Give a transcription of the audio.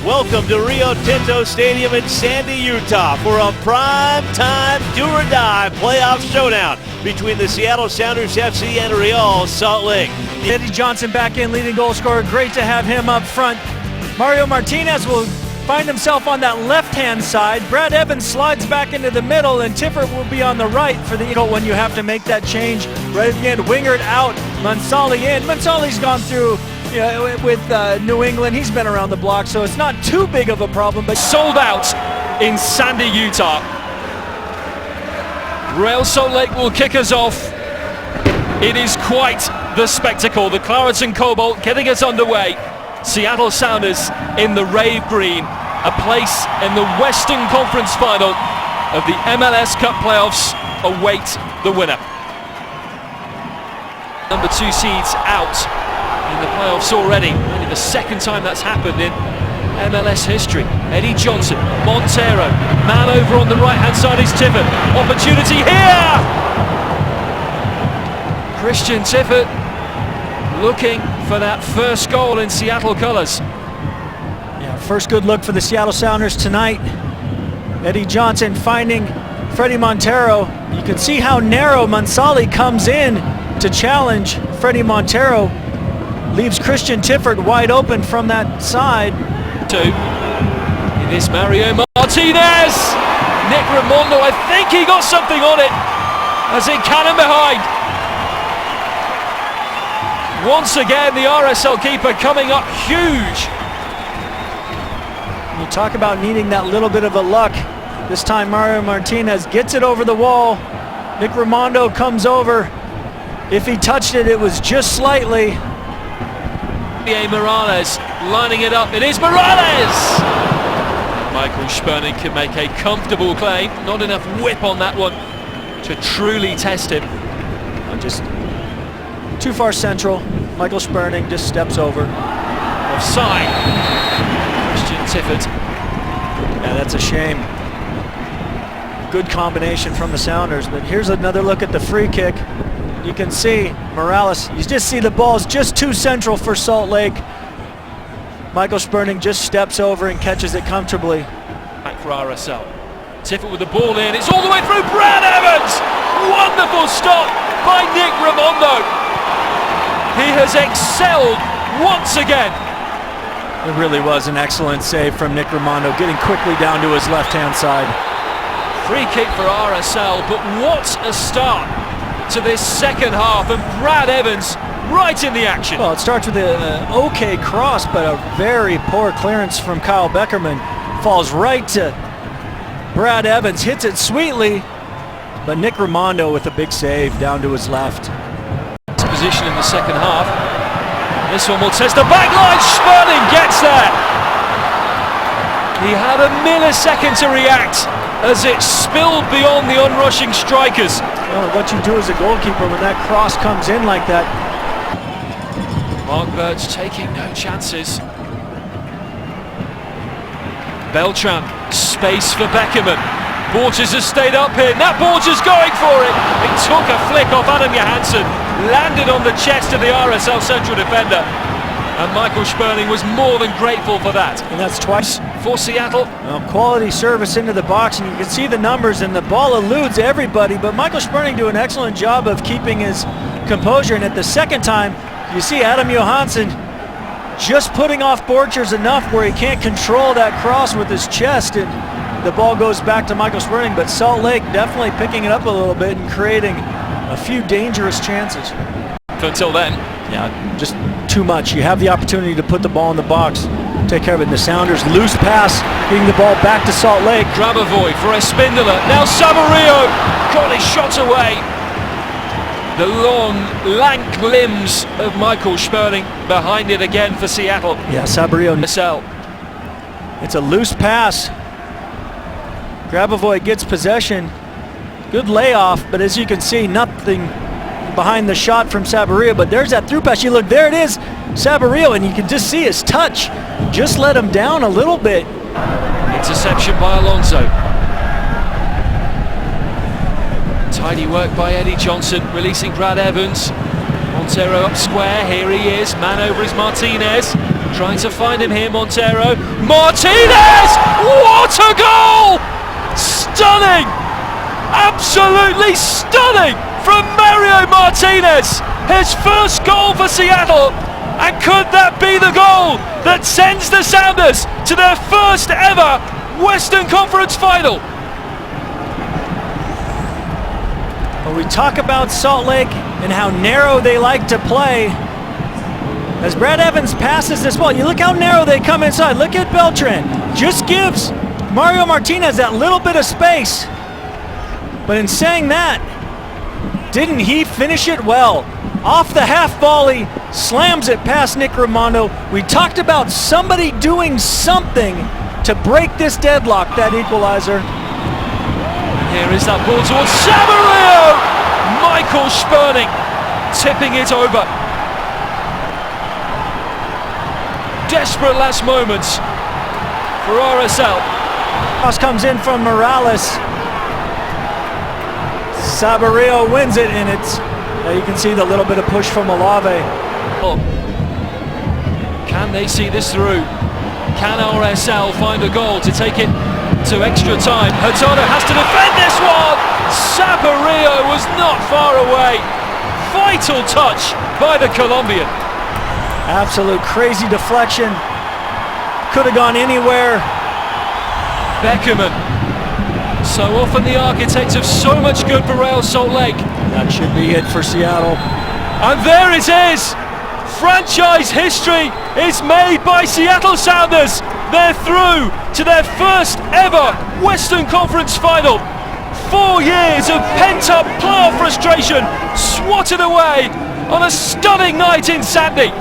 Welcome to Rio Tinto Stadium in Sandy, Utah for a prime-time do-or-die playoff showdown between the Seattle Sounders FC and Real Salt Lake. Eddie Johnson back in, leading goal scorer. Great to have him up front. Mario Martinez will find himself on that left-hand side. Brad Evans slides back into the middle, and Tiffert will be on the right for the Eagle when you have to make that change. Right at the end, Wingert out, Mansali in. Mansali's gone through with New England. He's been around the block, so it's not too big of a problem. But sold out in Sandy, Utah. Real Salt Lake will kick us off. It is quite the spectacle. The Clarets and Cobalt getting us underway. Seattle Sounders in the Rave Green, a place in the Western Conference Final of the MLS Cup playoffs await the winner. Number 2 seeds out in the playoffs already. Only the second time that's happened in MLS history. Eddie Johnson, Montero, man over on the right-hand side is Tiffert. Opportunity here! Christian Tiffert looking for that first goal in Seattle colors. Yeah, first good look for the Seattle Sounders tonight. Eddie Johnson finding Freddie Montero. You can see how narrow Mansali comes in to challenge Freddie Montero. Leaves Christian Tiffert wide open from that side. It is Mario Martinez. Nick Raimondo, I think he got something on it as it cannon behind. Once again, the RSL keeper coming up huge. You talk about needing that little bit of a luck. This time Mario Martinez gets it over the wall. Nick Raimondo comes over. If he touched it, it was just slightly. Morales lining it up. It is Morales! Michael Sperning can make a comfortable claim. Not enough whip on that one to truly test him. Just too far central. Michael Sperning just steps over. Offside. Christian Tiffert. Yeah, that's a shame. Good combination from the Sounders, but here's another look at the free kick. You can see Morales, you just see the ball's just too central for Salt Lake. Michael Sperning just steps over and catches it comfortably. Back for RSL. Tiffert with the ball in, it's all the way through. Brad Evans! Wonderful stop by Nick Raimondo. He has excelled once again. It really was an excellent save from Nick Raimondo, getting quickly down to his left-hand side. Free kick for RSL, but what a start to this second half, and Brad Evans right in the action. Well, it starts with an okay cross, but a very poor clearance from Kyle Beckerman. Falls right to Brad Evans, hits it sweetly, but Nick Raimondo with a big save down to his left. Position in the second half. This one will test the back line. Sperning gets there. He had a millisecond to react as it spilled beyond the onrushing strikers. Well, what you do as a goalkeeper when that cross comes in like that. Mark Birch taking no chances. Beltran, space for Beckerman. Borges has stayed up here. Nat Borges going for it. It took a flick off Adam Johansson, landed on the chest of the RSL central defender, and Michael Sperning was more than grateful for that. And that's twice for Seattle. Well, quality service into the box, and you can see the numbers, and the ball eludes everybody, but Michael Sperning do an excellent job of keeping his composure. And at the second time, you see Adam Johansson just putting off Borchers enough where he can't control that cross with his chest, and the ball goes back to Michael Sperning. But Salt Lake definitely picking it up a little bit and creating a few dangerous chances. Until then, yeah, just too much. You have the opportunity to put the ball in the box, take care of it. And the Sounders loose pass, getting the ball back to Salt Lake. Grabavoy for Espindola. Now Sabarillo got his shot away. The long, lank limbs of Michael Sperning behind it again for Seattle. Yeah, Sabarillo. It's a loose pass. Grabavoy gets possession. Good layoff, but as you can see, nothing behind the shot from Sabarillo. But there's that through pass. You look, there it is, Sabarillo, and you can just see his touch. Just let him down a little bit. Interception by Alonso. Tidy work by Eddie Johnson, releasing Brad Evans. Montero up square, here he is, man over is Martinez. Trying to find him here, Montero. Martinez! What a goal! Stunning! Absolutely stunning from Mario Martinez! His first goal for Seattle! And could that be the goal that sends the Sounders to their first ever Western Conference Final? When we talk about Salt Lake and how narrow they like to play, as Brad Evans passes this ball, you look how narrow they come inside. Look at Beltran. Just gives Mario Martinez that little bit of space. But in saying that, didn't he finish it well? Off the half volley, slams it past Nick Raimondo. We talked about somebody doing something to break this deadlock, that equalizer. Here is that ball towards Samario! Michael Sperning tipping it over. Desperate last moments for RSL. Cross comes in from Morales. Sabarillo wins it, and it's, you can see the little bit of push from Olave. Can they see this through? Can RSL find a goal to take it to extra time? Hurtado has to defend this one! Sabarillo was not far away. Vital touch by the Colombian. Absolute crazy deflection. Could have gone anywhere. Beckerman. So often the architect of so much good for Real Salt Lake. That should be it for Seattle. And there it is! Franchise history is made by Seattle Sounders. They're through to their first ever Western Conference Final. 4 years of pent-up playoff frustration swatted away on a stunning night in Sandy.